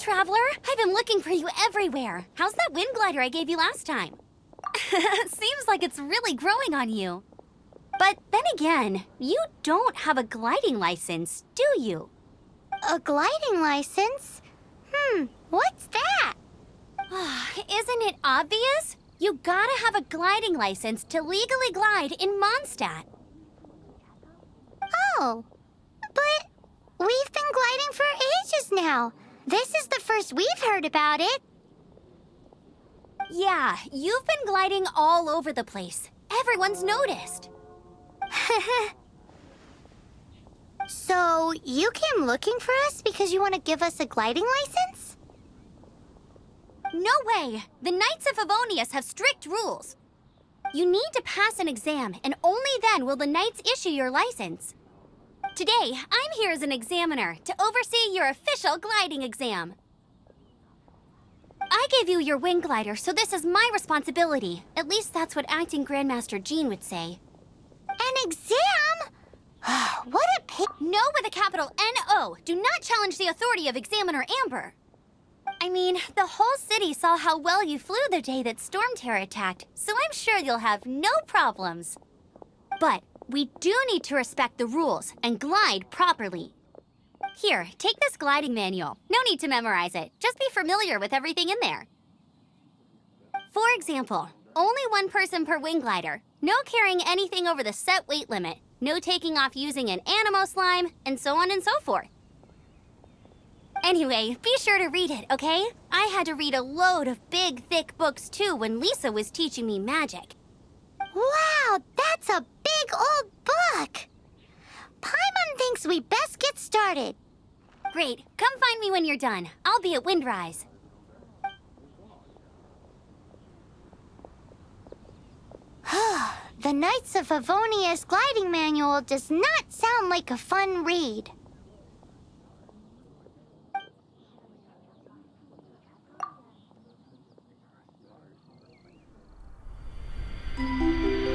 traveler! I've been looking for you everywhere. How's that wind glider I gave you last time? Seems like it's really growing on you. But then again, you don't have a gliding license, do you? A gliding license? What's that? Isn't it obvious? You gotta have a gliding license to legally glide in Mondstadt. Oh, but we've been gliding for ages now. This is the first we've heard about it. Yeah, you've been gliding all over the place. Everyone's noticed. So, you came looking for us because you want to give us a gliding license? No way! The Knights of Favonius have strict rules. You need to pass an exam, and only then will the Knights issue your license. Today, I'm here as an examiner to oversee your official gliding exam. I gave you your wing glider, so this is my responsibility. At least that's what Acting Grandmaster Jean would say. An exam? What a pig. No with a capital N-O. Do not challenge the authority of Examiner Amber. I mean, the whole city saw how well you flew the day that Storm Terror attacked, so I'm sure you'll have no problems. But we do need to respect the rules and glide properly. Here, take this gliding manual. No need to memorize it. Just be familiar with everything in there. For example, only one person per wing glider. No carrying anything over the set weight limit. No taking off using an animo slime, and so on and so forth. Anyway, be sure to read it, okay? I had to read a load of big, thick books too when Lisa was teaching me magic. Wow, that's a big old book! Paimon thinks we best get started. Great. Come find me when you're done. I'll be at Windrise. The Knights of Favonius gliding manual does not sound like a fun read.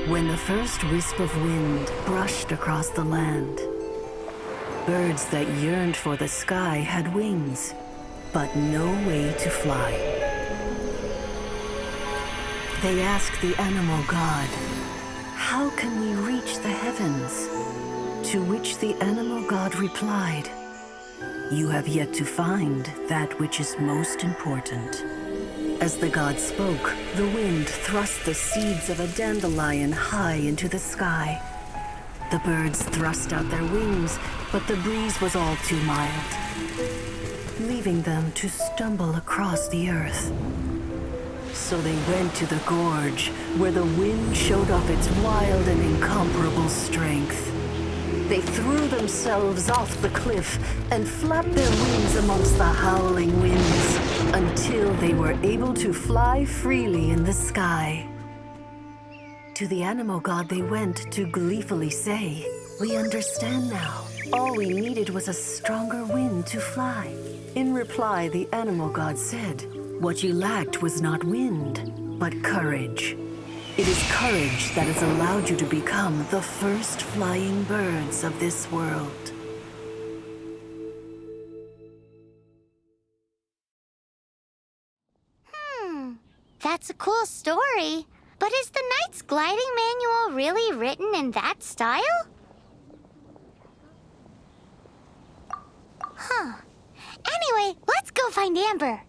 When the first wisp of wind brushed across the land, birds that yearned for the sky had wings, but no way to fly. They asked the animal god, "How can we reach the heavens?" To which the animal god replied, "You have yet to find that which is most important." As the god spoke, the wind thrust the seeds of a dandelion high into the sky. The birds thrust out their wings, but the breeze was all too mild, leaving them to stumble across the earth. So they went to the gorge, where the wind showed off its wild and incomparable strength. They threw themselves off the cliff and flapped their wings amongst the howling winds until they were able to fly freely in the sky. To the animal god they went to gleefully say, "We understand now. All we needed was a stronger wind to fly." In reply, the animal god said, "What you lacked was not wind, but courage. It is courage that has allowed you to become the first flying birds of this world." That's a cool story. But is the Knight's gliding manual really written in that style? Anyway, let's go find Amber.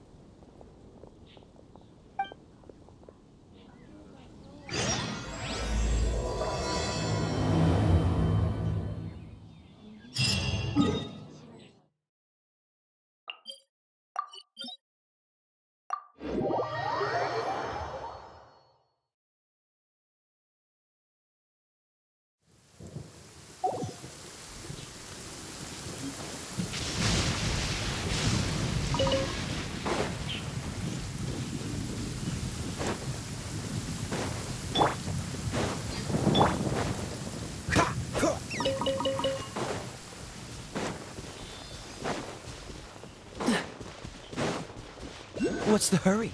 What's the hurry?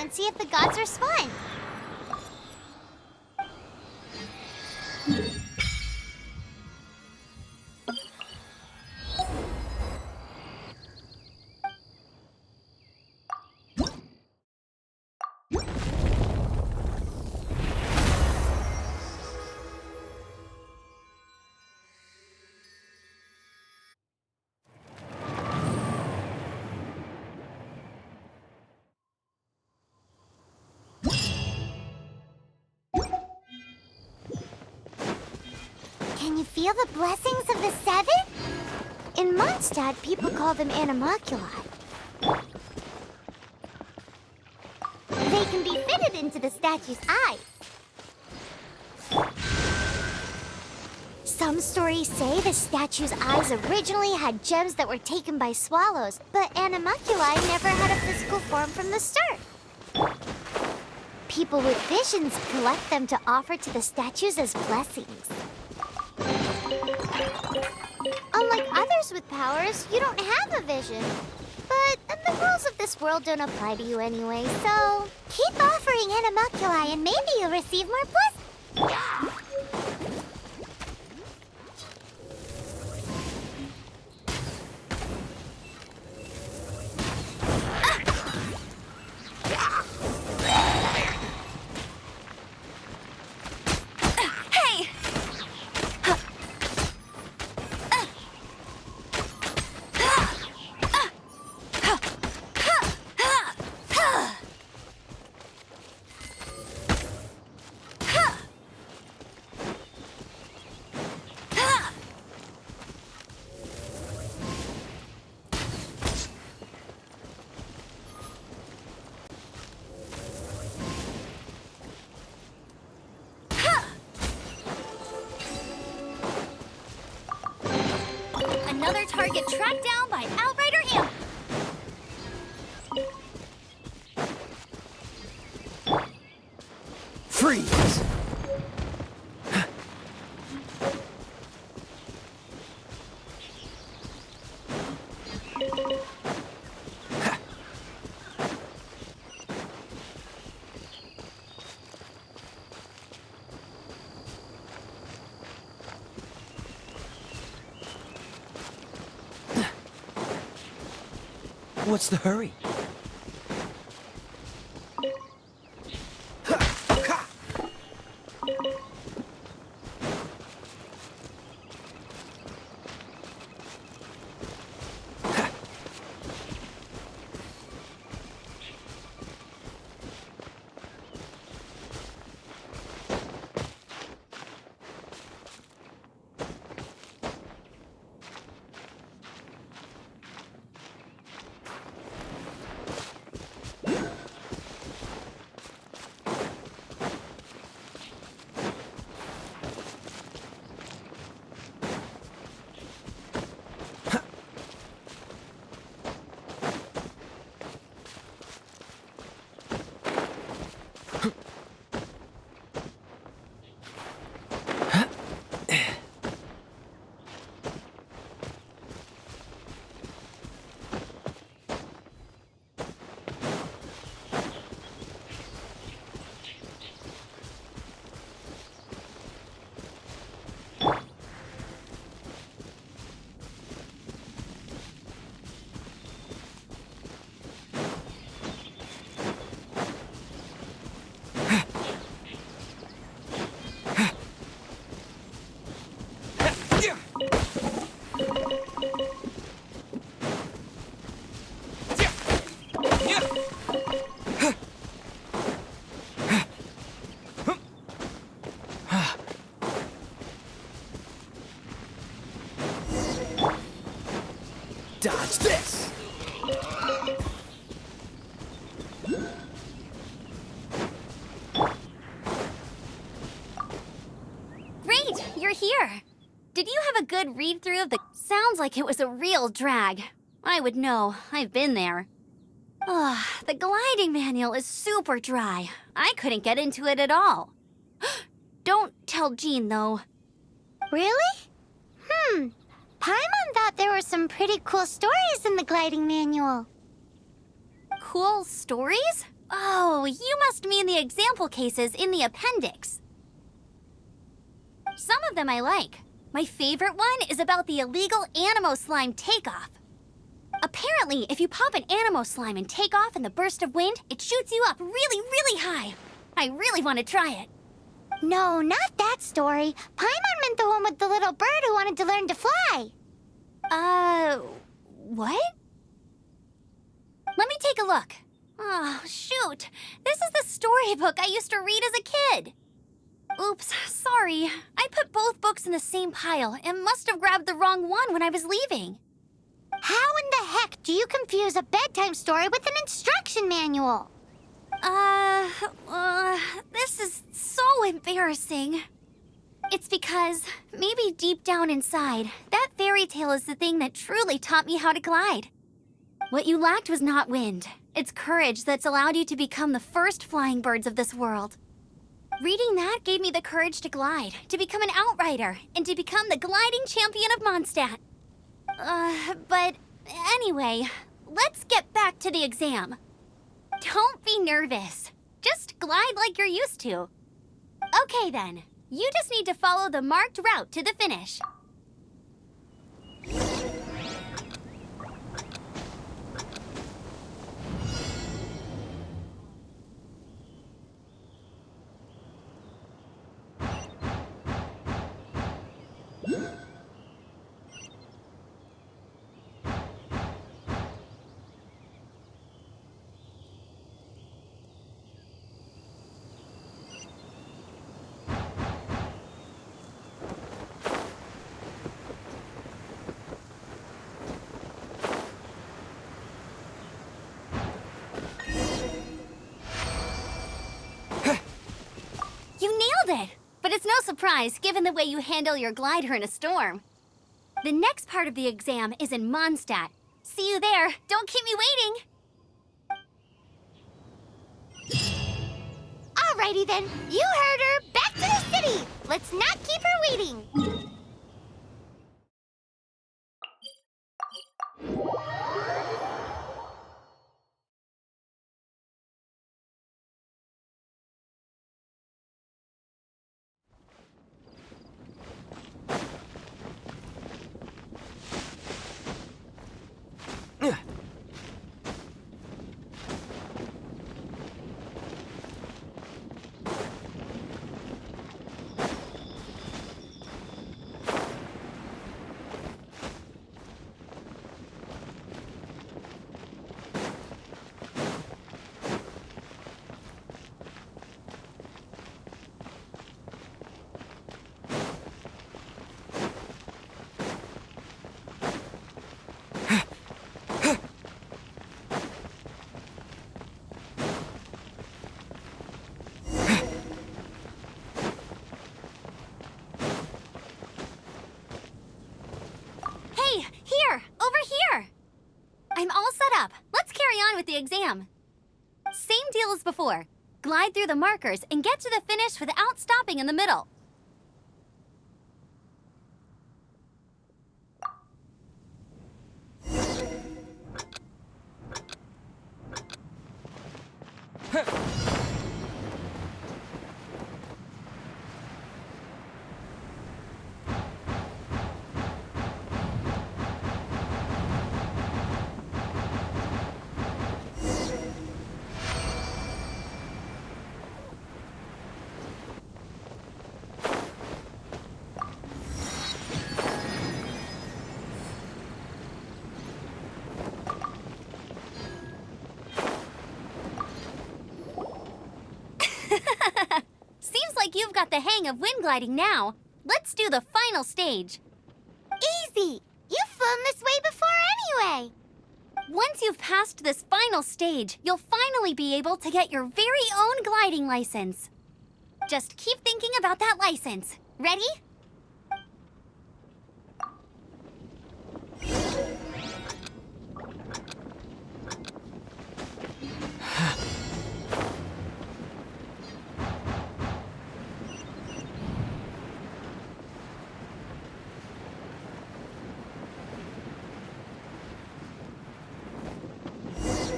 and see if the gods respond. Can you feel the blessings of the seven? In Mondstadt, people call them animalculi. They can be fitted into the statue's eyes. Some stories say the statue's eyes originally had gems that were taken by swallows, but animalculi never had a physical form from the start. People with visions collect them to offer to the statues as blessings. Unlike others with powers, you don't have a vision. But the rules of this world don't apply to you anyway, so keep offering animalculi and maybe you'll receive more blessings. Another target tracked down by Outrider Amber. Freeze! What's the hurry? Dodge this! Great, you're here. Did you have a good read-through of the... Sounds like it was a real drag. I would know. I've been there. Ugh, the gliding manual is super dry. I couldn't get into it at all. Don't tell Jean, though. Really? Paimon thought there were some pretty cool stories in the gliding manual. Cool stories? Oh, you must mean the example cases in the appendix. Some of them I like. My favorite one is about the illegal Animo Slime takeoff. Apparently, if you pop an Animo Slime and take off in the burst of wind, it shoots you up really, really high. I really want to try it. No, not that story. Paimon meant the one with the little bird who wanted to learn to fly. What? Let me take a look. Oh, shoot. This is the storybook I used to read as a kid. Oops, sorry. I put both books in the same pile and must have grabbed the wrong one when I was leaving. How in the heck do you confuse a bedtime story with an instruction manual? This is so embarrassing. It's because, maybe deep down inside, that fairy tale is the thing that truly taught me how to glide. What you lacked was not wind. It's courage that's allowed you to become the first flying birds of this world. Reading that gave me the courage to glide, to become an outrider, and to become the gliding champion of Mondstadt. But anyway, let's get back to the exam. Don't be nervous. Just glide like you're used to. Okay then, you just need to follow the marked route to the finish. You nailed it! But it's no surprise, given the way you handle your glider in a storm. The next part of the exam is in Mondstadt. See you there. Don't keep me waiting. Alrighty then, you heard her. Back to the city. Let's not keep her waiting. Hey, here! Over here! I'm all set up. Let's carry on with the exam. Same deal as before. Glide through the markers and get to the finish without stopping in the middle. Seems like you've got the hang of wind gliding now. Let's do the final stage. Easy. You've flown this way before anyway. Once you've passed this final stage, you'll finally be able to get your very own gliding license. Just keep thinking about that license. Ready?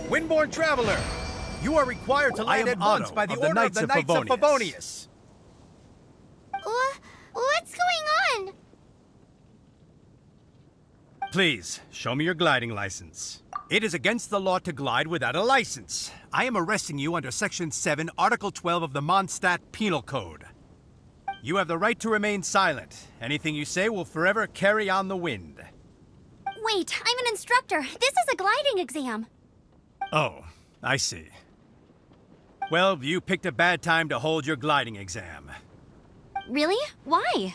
Windborne Traveler! You are required to land at once by the order of the Knights of Favonius. What's going on? Please, show me your gliding license. It is against the law to glide without a license. I am arresting you under Section 7, Article 12 of the Mondstadt Penal Code. You have the right to remain silent. Anything you say will forever carry on the wind. Wait, I'm an instructor. This is a gliding exam. Oh, I see. Well, you picked a bad time to hold your gliding exam. Really? Why?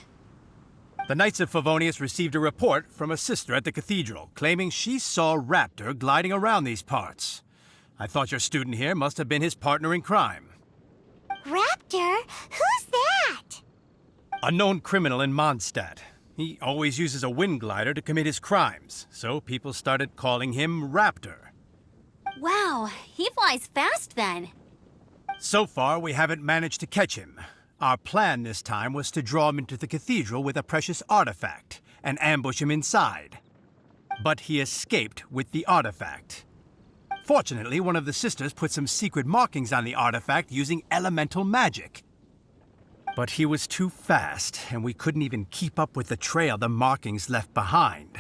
The Knights of Favonius received a report from a sister at the cathedral claiming she saw Raptor gliding around these parts. I thought your student here must have been his partner in crime. Raptor? Who's that? A known criminal in Mondstadt. He always uses a wind glider to commit his crimes, so people started calling him Raptor. Wow, he flies fast then. So far, we haven't managed to catch him. Our plan this time was to draw him into the cathedral with a precious artifact and ambush him inside. But he escaped with the artifact. Fortunately, one of the sisters put some secret markings on the artifact using elemental magic. But he was too fast, and we couldn't even keep up with the trail the markings left behind.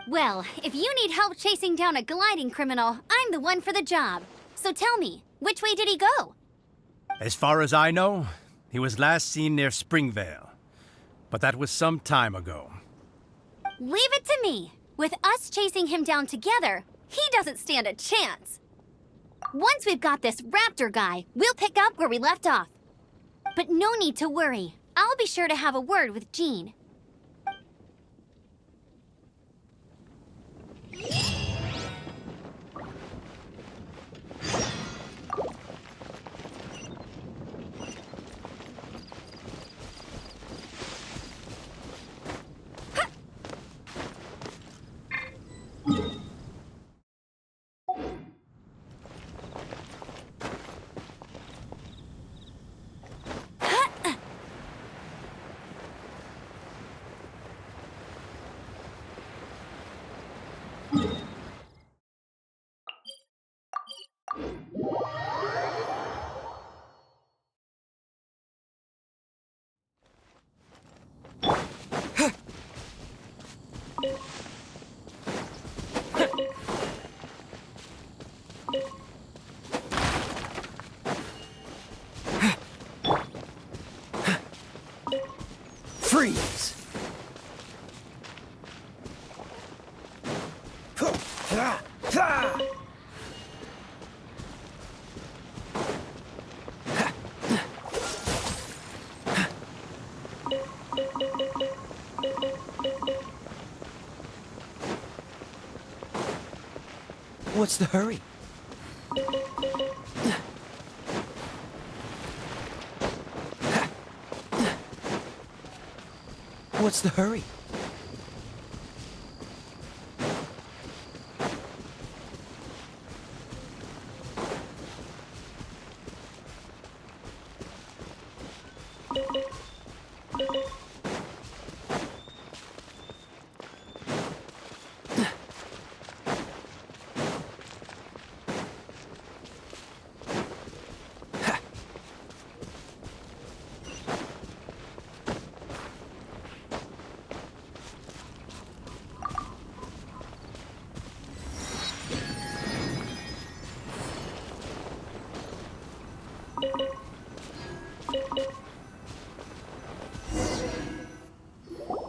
Well, if you need help chasing down a gliding criminal, I'm the one for the job. So tell me, which way did he go? As far as I know, he was last seen near Springvale. But that was some time ago. Leave it to me. With us chasing him down together, he doesn't stand a chance. Once we've got this Raptor guy, we'll pick up where we left off. But no need to worry. I'll be sure to have a word with Jean. Freeze! What's the hurry? What's the hurry?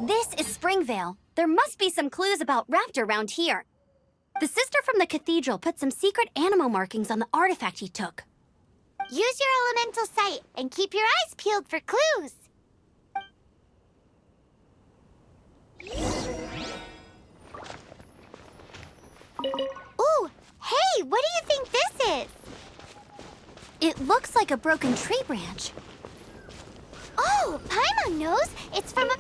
This is Springvale. There must be some clues about Raptor around here. The sister from the cathedral put some secret animal markings on the artifact he took. Use your elemental sight and keep your eyes peeled for clues. Ooh, hey, what do you think this is? It looks like a broken tree branch. Oh, Paimon knows. It's from a...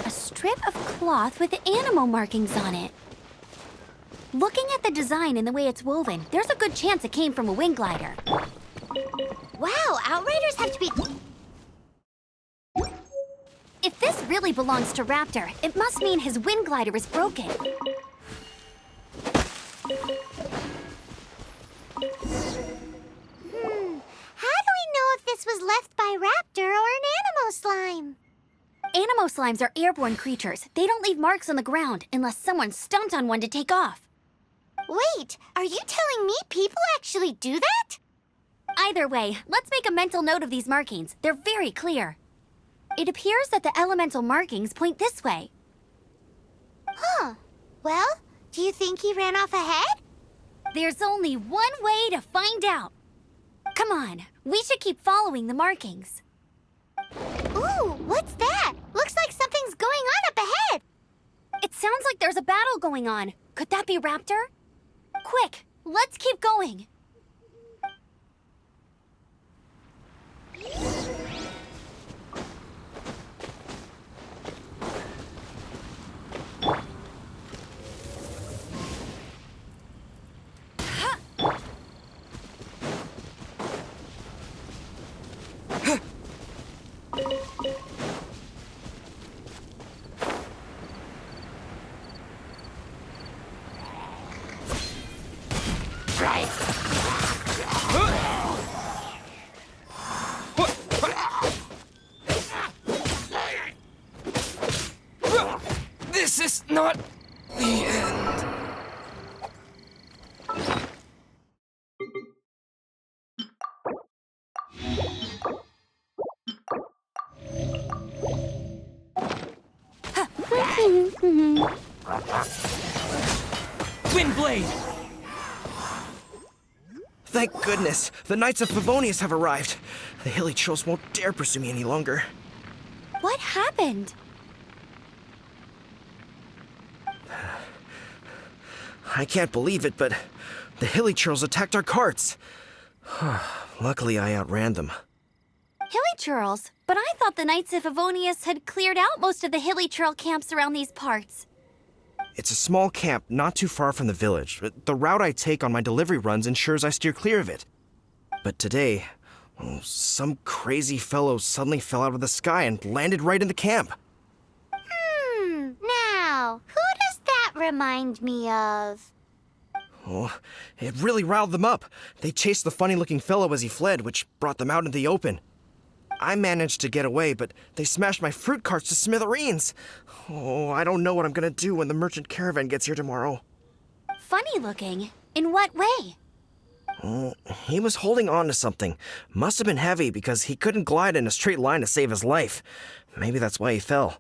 A strip of cloth with animal markings on it. Looking at the design and the way it's woven, there's a good chance it came from a wing glider. Wow, Outriders have to be... If this really belongs to Raptor, it must mean his wind glider is broken. this was left by Raptor or an Animo Slime. Animo slimes are airborne creatures. They don't leave marks on the ground unless someone stomped on one to take off. Wait, are you telling me people actually do that? Either way, let's make a mental note of these markings. They're very clear. It appears that the elemental markings point this way. Huh. Well, do you think he ran off ahead? There's only one way to find out. Come on, we should keep following the markings. Ooh, what's that? Looks like something's going on up ahead. It sounds like there's a battle going on. Could that be Raptor? Quick, let's keep going. This is not the end. Windblade! Thank goodness, the Knights of Favonius have arrived. The hilly trolls won't dare pursue me any longer. What happened? I can't believe it, but the hilly trolls attacked our carts. Luckily, I outran them. Hilly Churls? But I thought the Knights of Favonius had cleared out most of the Hilly Churl camps around these parts. It's a small camp not too far from the village. The route I take on my delivery runs ensures I steer clear of it. But today, some crazy fellow suddenly fell out of the sky and landed right in the camp. Now, who does that remind me of? Oh, it really riled them up. They chased the funny-looking fellow as he fled, which brought them out into the open. I managed to get away, but they smashed my fruit carts to smithereens. Oh, I don't know what I'm gonna do when the merchant caravan gets here tomorrow. Funny looking? In what way? He was holding on to something. Must have been heavy because he couldn't glide in a straight line to save his life. Maybe that's why he fell.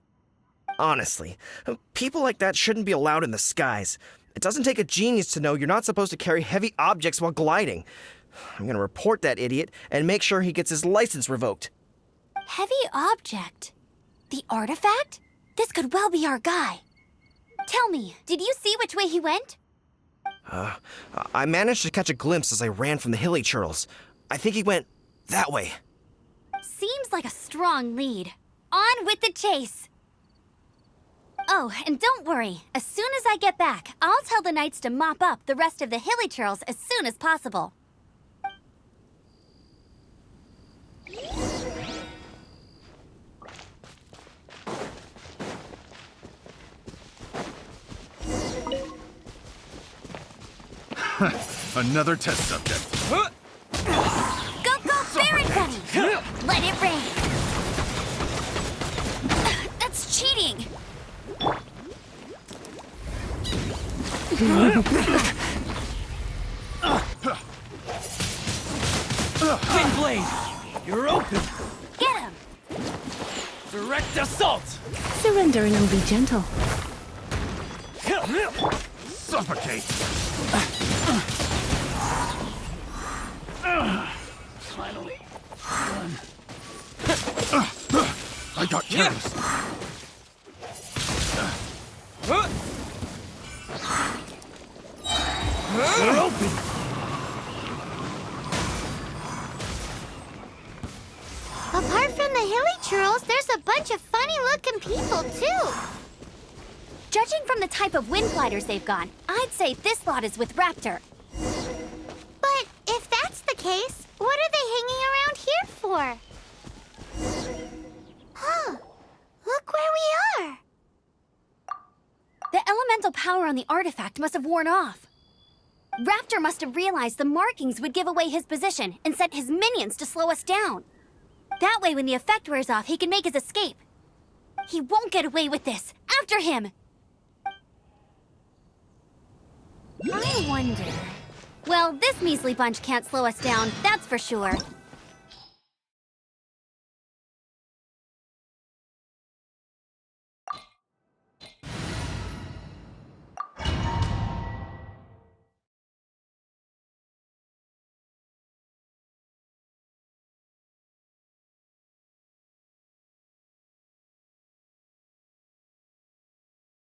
Honestly, people like that shouldn't be allowed in the skies. It doesn't take a genius to know you're not supposed to carry heavy objects while gliding. I'm gonna report that idiot and make sure he gets his license revoked. Heavy object? The artifact? This could well be our guy. Tell me, did you see which way he went? I managed to catch a glimpse as I ran from the hilly churls. I think he went that way. Seems like a strong lead. On with the chase! Oh, and don't worry. As soon as I get back, I'll tell the knights to mop up the rest of the hilly churls as soon as possible. Another test subject. Go, go, Baron Bunny! Let it rain! That's cheating! Windblade! You're open! Get him! Direct assault! Surrender and be gentle. Suffocate! Finally. I got careless. You're open! Apart from the hilly churls, there's a bunch of funny-looking people, too. Judging from the type of wind gliders they've got, I'd say this lot is with Raptor. But if that's the case, what are they hanging around here for? Huh. Look where we are. The elemental power on the artifact must have worn off. Raptor must have realized the markings would give away his position and sent his minions to slow us down. That way, when the effect wears off, he can make his escape. He won't get away with this. After him! I wonder... Well, this measly bunch can't slow us down, that's for sure.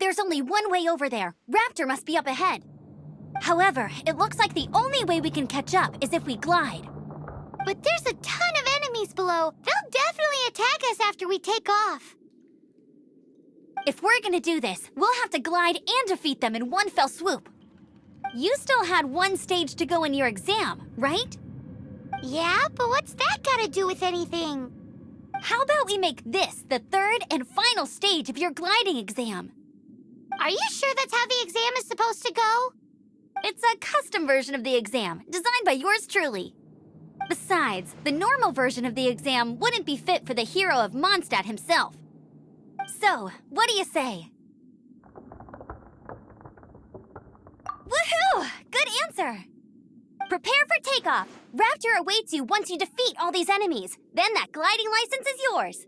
There's only one way over there. Raptor must be up ahead. However, it looks like the only way we can catch up is if we glide. But there's a ton of enemies below. They'll definitely attack us after we take off. If we're gonna do this, we'll have to glide and defeat them in one fell swoop. You still had one stage to go in your exam, right? Yeah, but what's that gotta do with anything? How about we make this the third and final stage of your gliding exam? Are you sure that's how the exam is supposed to go? It's a custom version of the exam, designed by yours truly. Besides, the normal version of the exam wouldn't be fit for the hero of Mondstadt himself. So, what do you say? Woohoo! Good answer! Prepare for takeoff. Raptor awaits you once you defeat all these enemies. Then that gliding license is yours.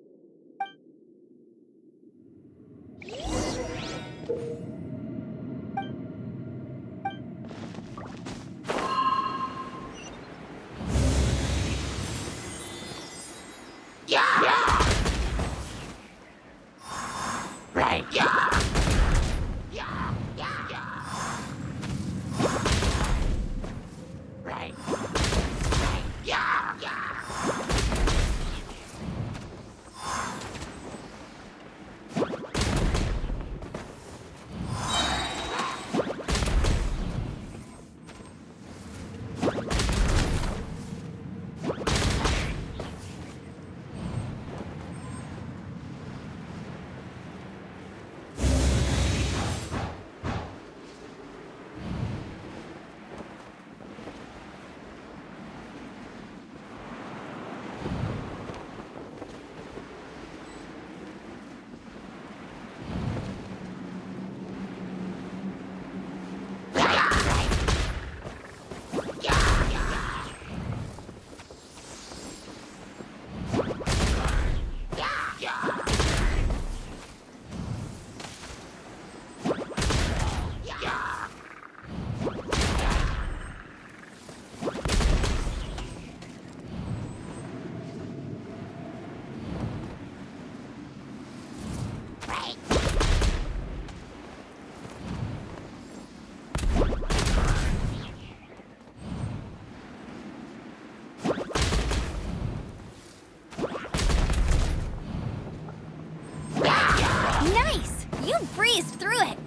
Breezed through it.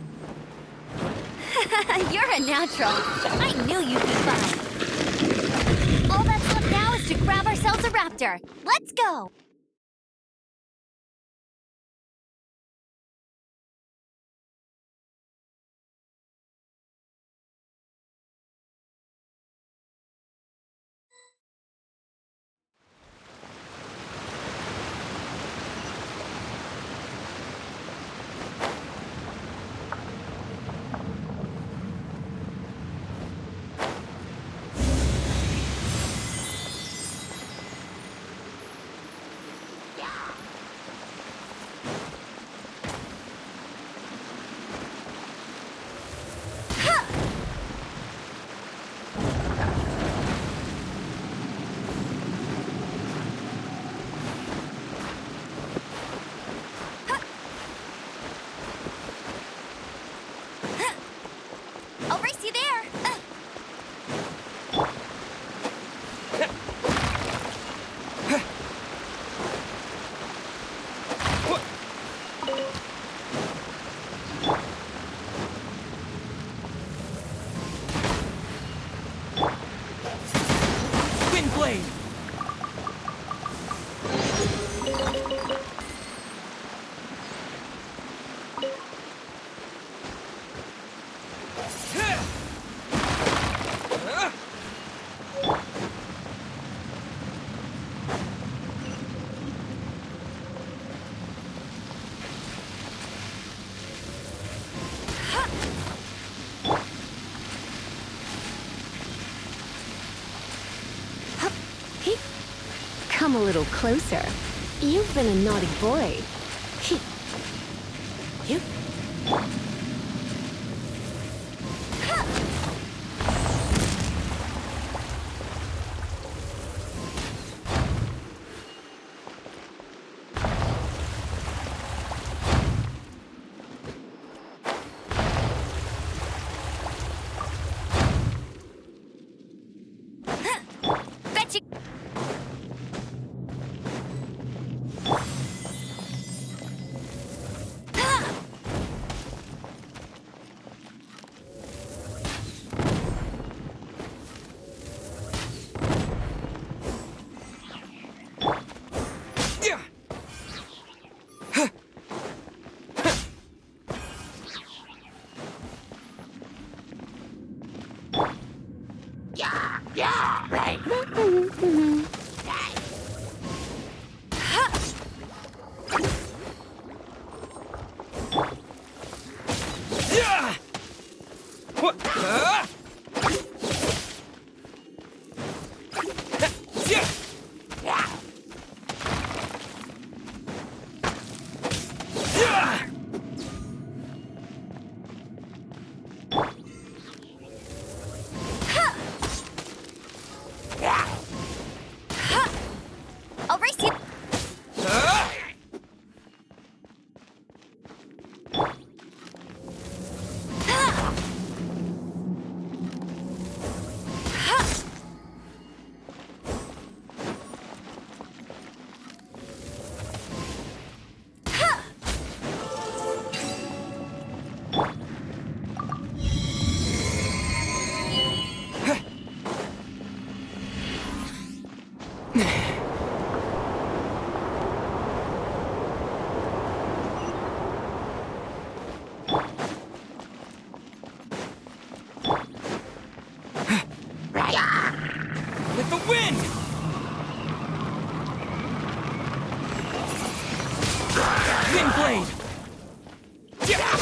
You're a natural. I knew you'd be fine. All that's left now is to grab ourselves a raptor. Let's go. Come a little closer. You've been a naughty boy. You. Bet you. I'll race you. With the wind! Wind blade! Yeah!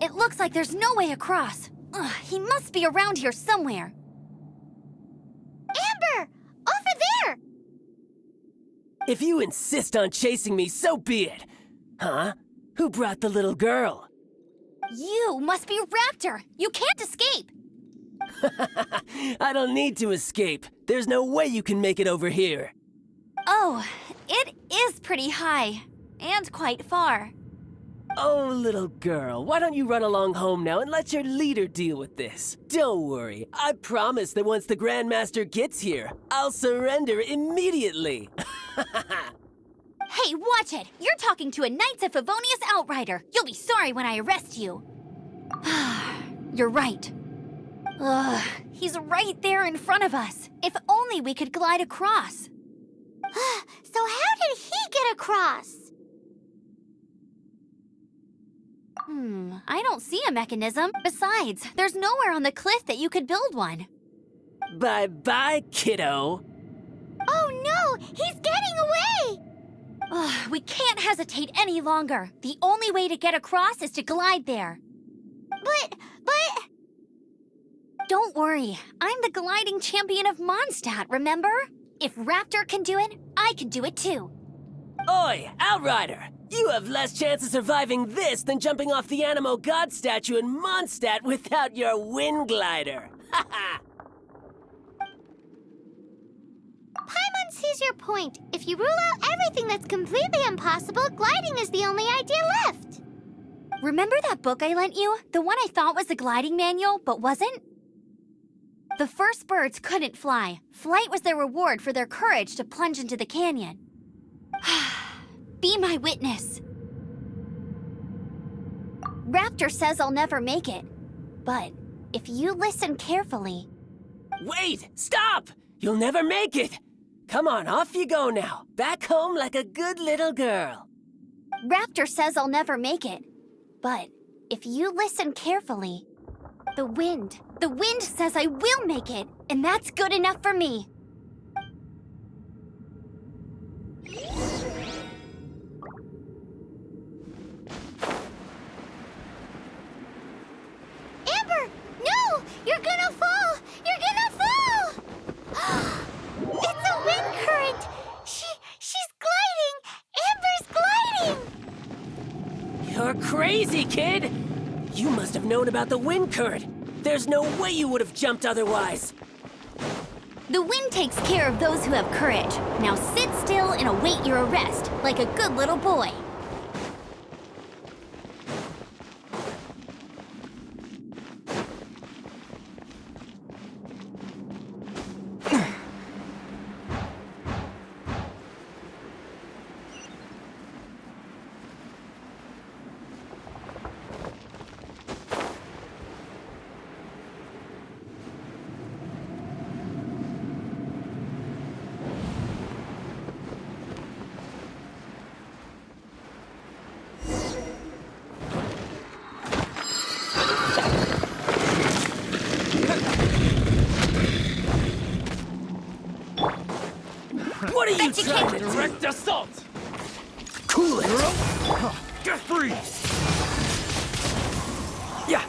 It looks like there's no way across. Ugh, he must be around here somewhere. Amber! Over there! If you insist on chasing me, so be it. Huh? Who brought the little girl? You must be Raptor. You can't escape. I don't need to escape. There's no way you can make it over here. Oh, it is pretty high. And quite far. Oh, little girl, why don't you run along home now and let your leader deal with this? Don't worry, I promise that once the Grandmaster gets here, I'll surrender immediately. Hey, watch it! You're talking to a Knights of Favonius outrider. You'll be sorry when I arrest you. You're right. Ugh, he's right there in front of us. If only we could glide across. So how did he get across? I don't see a mechanism. Besides, there's nowhere on the cliff that you could build one. Bye-bye, kiddo. Oh no! He's getting away! Ugh, we can't hesitate any longer. The only way to get across is to glide there. But... Don't worry, I'm the gliding champion of Mondstadt, remember? If Raptor can do it, I can do it too. Oi, Outrider! You have less chance of surviving this than jumping off the Animo God statue in Mondstadt without your wind glider. Ha ha! Paimon sees your point. If you rule out everything that's completely impossible, gliding is the only idea left. Remember that book I lent you? The one I thought was the gliding manual, but wasn't? The first birds couldn't fly. Flight was their reward for their courage to plunge into the canyon. Be my witness. Raptor says I'll never make it. But if you listen carefully... Wait! Stop! You'll never make it! Come on, off you go now. Back home like a good little girl. Raptor says I'll never make it. But If you listen carefully, the wind says I will make it, and that's good enough for me. Amber, no! You're gonna fall! You're gonna fall! It's a wind current! She's gliding! Amber's gliding! You're crazy, kid! You must have known about the wind current. There's no way you would have jumped otherwise. The wind takes care of those who have courage. Now sit still and await your arrest, like a good little boy. What are you Bet you trying can't- to do? Direct assault! Cool it! Get freeze! Yeah!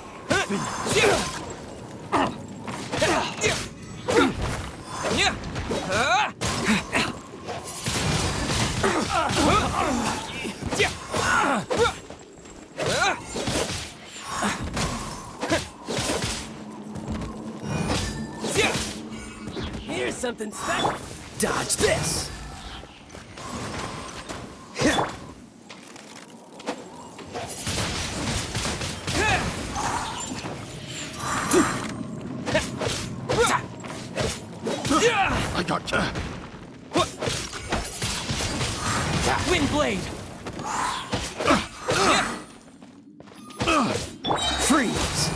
Here's something special. Dodge this! I got ya! Wind blade! Freeze!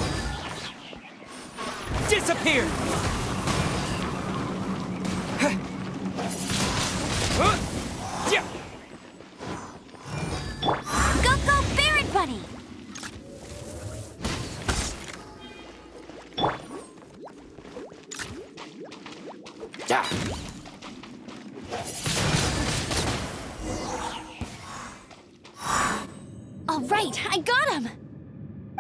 Disappear! Go, Baron Bunny! All right, I got him!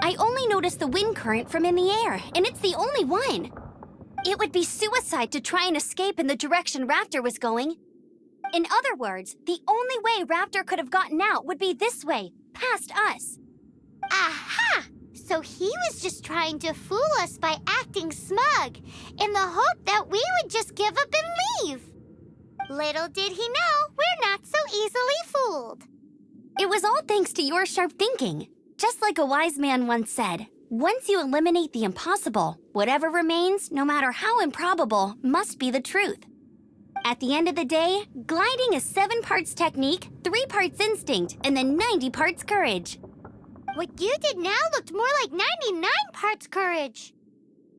I only noticed the wind current from in the air, and it's the only one. It would be suicide to try and escape in the direction Raptor was going. In other words, the only way Raptor could have gotten out would be this way, past us. Aha! So he was just trying to fool us by acting smug, in the hope that we would just give up and leave. Little did he know, we're not so easily fooled. It was all thanks to your sharp thinking. Just like a wise man once said, once you eliminate the impossible, whatever remains, no matter how improbable, must be the truth. At the end of the day, gliding is 7 parts technique, 3 parts instinct, and then 90 parts courage. What you did now looked more like 99 parts courage.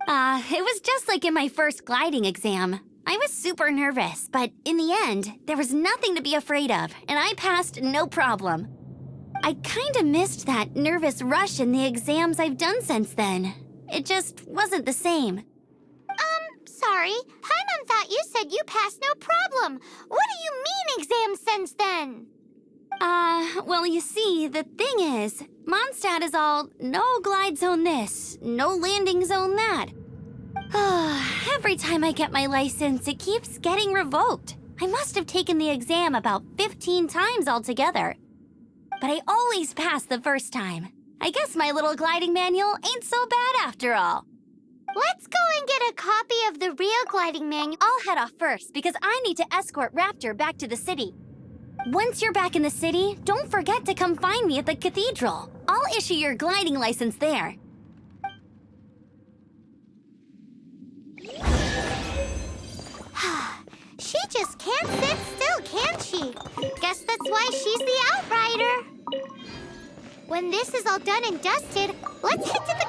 It was just like in my first gliding exam. I was super nervous, but in the end, there was nothing to be afraid of, and I passed no problem. I kinda missed that nervous rush in the exams I've done since then. It just wasn't the same. Sorry. Paimon thought you said you passed no problem. What do you mean exam since then? Well, you see, the thing is, Mondstadt is all no glide zone this, no landing zone that. Every time I get my license, it keeps getting revoked. I must have taken the exam about 15 times altogether. But I always pass the first time. I guess my little gliding manual ain't so bad after all. Let's go and get a copy of the real gliding manual. I'll head off first because I need to escort Raptor back to the city. Once you're back in the city, don't forget to come find me at the cathedral. I'll issue your gliding license there. She just can't sit still, can she? Guess that's why she's the outrider. When this is all done and dusted, let's head to the...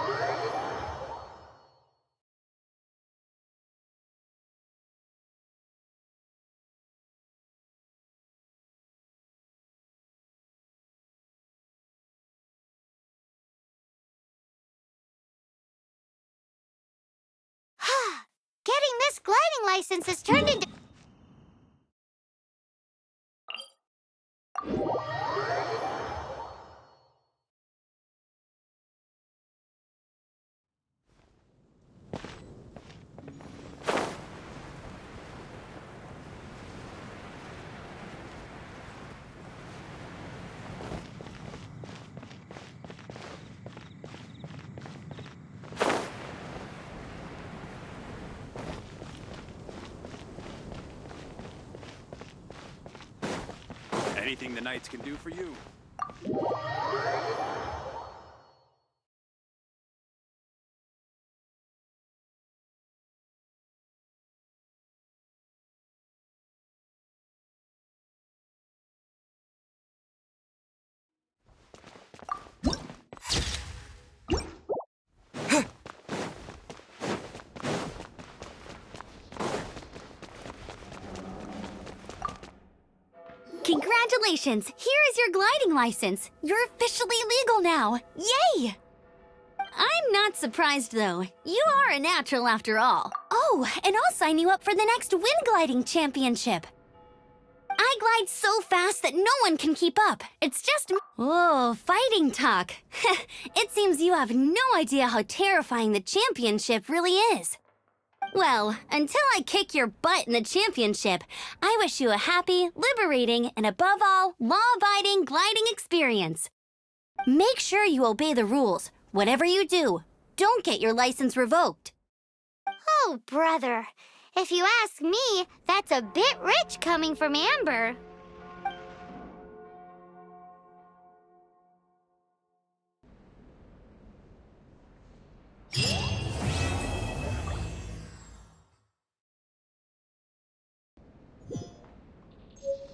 Getting this gliding license has turned into... Anything the Knights can do for you. Congratulations! Here is your gliding license. You're officially legal now. Yay! I'm not surprised, though. You are a natural after all. Oh, and I'll sign you up for the next wind gliding championship. I glide so fast that no one can keep up. It's just... Oh, fighting talk. It seems you have no idea how terrifying the championship really is. Well, until I kick your butt in the championship, I wish you a happy, liberating, and above all, law-abiding gliding experience. Make sure you obey the rules. Whatever you do, don't get your license revoked. Oh, brother. If you ask me, that's a bit rich coming from Amber.